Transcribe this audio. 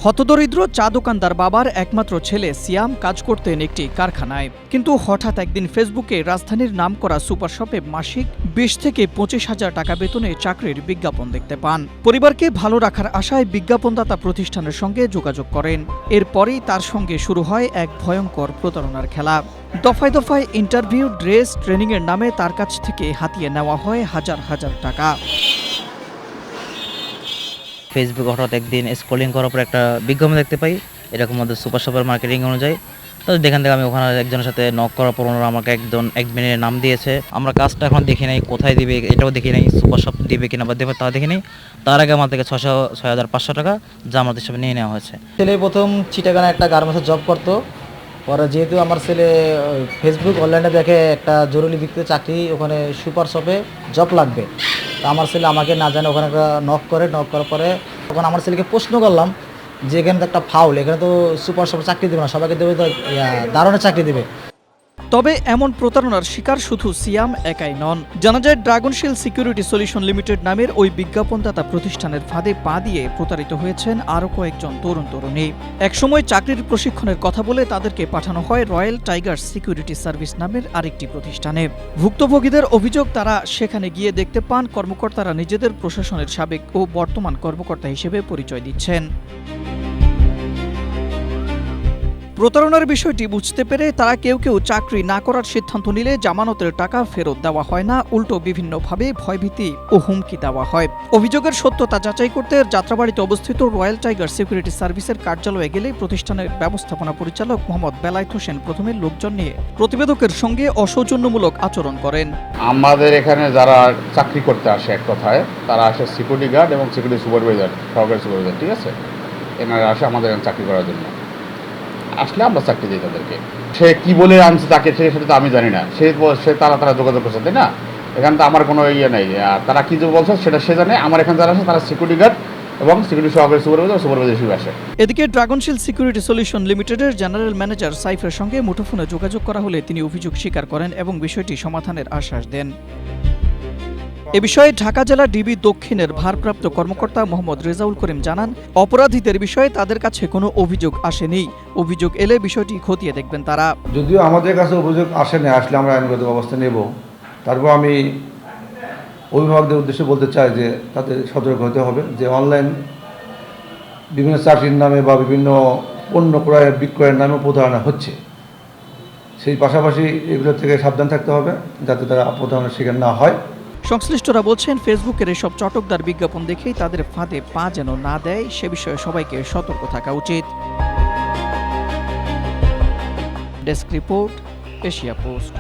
হতদরিদ্র চা দোকানদার বাবার একমাত্র ছেলে সিয়াম কাজ করতেন একটি কারখানায়, কিন্তু হঠাৎ একদিন ফেসবুকে রাজধানীর নামকরা সুপার শপে মাসিক ২০ থেকে ২৫,০০০ টাকা বেতনে চাকরির বিজ্ঞাপন দেখতে পান। পরিবারকে ভালো রাখার আশায় বিজ্ঞাপনদাতা প্রতিষ্ঠানের সঙ্গে যোগাযোগ করেন। এরপরেই তার সঙ্গে শুরু হয় এক ভয়ঙ্কর প্রতারণার খেলা। দফায় দফায় ইন্টারভিউ, ড্রেস, ট্রেনিংয়ের নামে তার কাছ থেকে হাতিয়ে নেওয়া হয় হাজার হাজার টাকা। ফেসবুক হঠাৎ একদিন স্ক্রলিং করার পর একটা বিজ্ঞাপন দেখতে পাই, এরকম আমাদের সুপার শপের মার্কেটিং অনুযায়ী। তো যেখান থেকে আমি ওখানে একজনের সাথে নক করার পর ওনারা আমাকে একজন অ্যাডমিনের নাম দিয়েছে। আমরা কাজটা এখন দেখি নাই, কোথায় দিবে এটাও দেখি নাই, সুপার শপ দিবে কিনা বা দেবে তা দেখি নাই। তার আগে আমার থেকে 6,500 টাকা জামানত হিসেবে নিয়ে নেওয়া হয়েছে। ছেলে প্রথম চিটাগানে একটা গার্মেন্টসে জব করতো। পরে যেহেতু আমার ছেলে ফেসবুক অনলাইনে দেখে একটা জরুরি ভিত্তিতে চাকরি ওখানে সুপার শপে জব লাগবে, তো আমার ছেলে আমাকে না জানে ওখানে একটা নক করার পরে তখন আমার ছেলেকে প্রশ্ন করলাম যে এখানে তো একটা ফাউল, এখানে তো সুপার শপে চাকরি দেবে না, সবাইকে দেবে তো দারুণে চাকরি দেবে। তবে এমন প্রতারণার শিকার শুধু সিয়াম একাই নন। জানা যায় ড্রাগনশিল সিকিউরিটি সলিউশন লিমিটেড নামের ওই বিজ্ঞাপনদাতা প্রতিষ্ঠানের ফাঁদে পা দিয়ে প্রতারিত হয়েছেন আরও কয়েকজন তরুণ তরুণী। একসময় চাকরির প্রশিক্ষণের কথা বলে তাদেরকে পাঠানো হয় রয়্যাল টাইগার সিকিউরিটি সার্ভিস নামের আরেকটি প্রতিষ্ঠানে। ভুক্তভোগীদের অভিযোগ, তারা সেখানে গিয়ে দেখতে পান কর্মকর্তারা নিজেদের প্রশাসনের সাবেক ও বর্তমান কর্মকর্তা হিসেবে পরিচয় দিচ্ছেন। প্রতারণার বিষয়টি বুঝতে পেরে তারা কেউ কেউ চাকরি না করার সিদ্ধান্ত নিলে জামানতের টাকা ফেরত দেওয়া হয় না, উল্টো বিভিন্নভাবে ভয়ভীতি ও হুমকি দেওয়া হয়। অভিযোগের সত্যতা যাচাই করতে যাত্রাবাড়িতে অবস্থিত রয়্যাল টাইগার সিকিউরিটি সার্ভিসের কার্যালয়ে গেলে প্রতিষ্ঠানের ব্যবস্থাপনা পরিচালক মোহাম্মদ বেলায়েত হোসেন প্রথমে লোকজন নিয়ে প্রতিবেদকের সঙ্গে অসৌজন্যমূলক আচরণ করেন। আমাদের এখানে যারা চাকরি করতে আসে, এক কথায় তারা আসে সিকিউরিটি গার্ড এবং সিকিউরিটি সুপারভাইজার, সহকারী সুপারভাইজার, ঠিক আছে, এনারা আসে আমাদের এখানে চাকরি করার জন্য। আসলে আমরা চাকরি দিই তাদেরকে। সে কি বলে আনছে তাকে সেটা তো আমি জানি না, সে তারা যোগাযোগ করছে, তাই না? এখানে তো আমার কোনো ইয়ে নেই, তারা কি বলছে সেটা সে জানে। আমার এখানে যারা আসে তারা সিকিউরিটি গার্ড এবং সিকিউরিটি সহকারী সুপারভাইজার হিসেবে আসে। এদিকে ড্রাগনশিল সিকিউরিটি সলিউশন লিমিটেডের জেনারেল ম্যানেজার সাইফের সঙ্গে মুঠোফোনে যোগাযোগ করা হলে তিনি অভিযোগ স্বীকার করেন এবং বিষয়টি সমাধানের আশ্বাস দেন। এ বিষয়ে ঢাকা জেলা ডিবি দক্ষিণের ভারপ্রাপ্ত কর্মকর্তা মোহাম্মদ রেজাউল করিম জানান, অপরাধীদের বিষয়ে তাদের কাছে কোনো অভিযোগ আসেনি। অভিযোগ এলে বিষয়টি খতিয়ে দেখবেন তারা। যদিও আমাদের কাছে অভিযোগ আসেনি, আসলে আমরা আইনগত ব্যবস্থা নেব। তারপর আমি অভিভাবকদের উদ্দেশ্যে বলতে চাই যে তাদের সতর্ক হতে হবে যে অনলাইন বিভিন্ন চাকরির নামে বা বিভিন্ন পণ্য ক্রয় বিক্রয়ের নামে প্রতারণা হচ্ছে। সেই পাশাপাশি এগুলো থেকে সাবধান থাকতে হবে যাতে তারা প্রতারণার শিকার না হয়। সংশ্লিষ্টরা বলছেন, ফেসবুকের এসব চটকদার বিজ্ঞাপন দেখেই তাদের ফাঁদে পা যেন না দেয় সে বিষয়ে সবাইকে সতর্ক থাকা উচিত। Desk report, Asia post.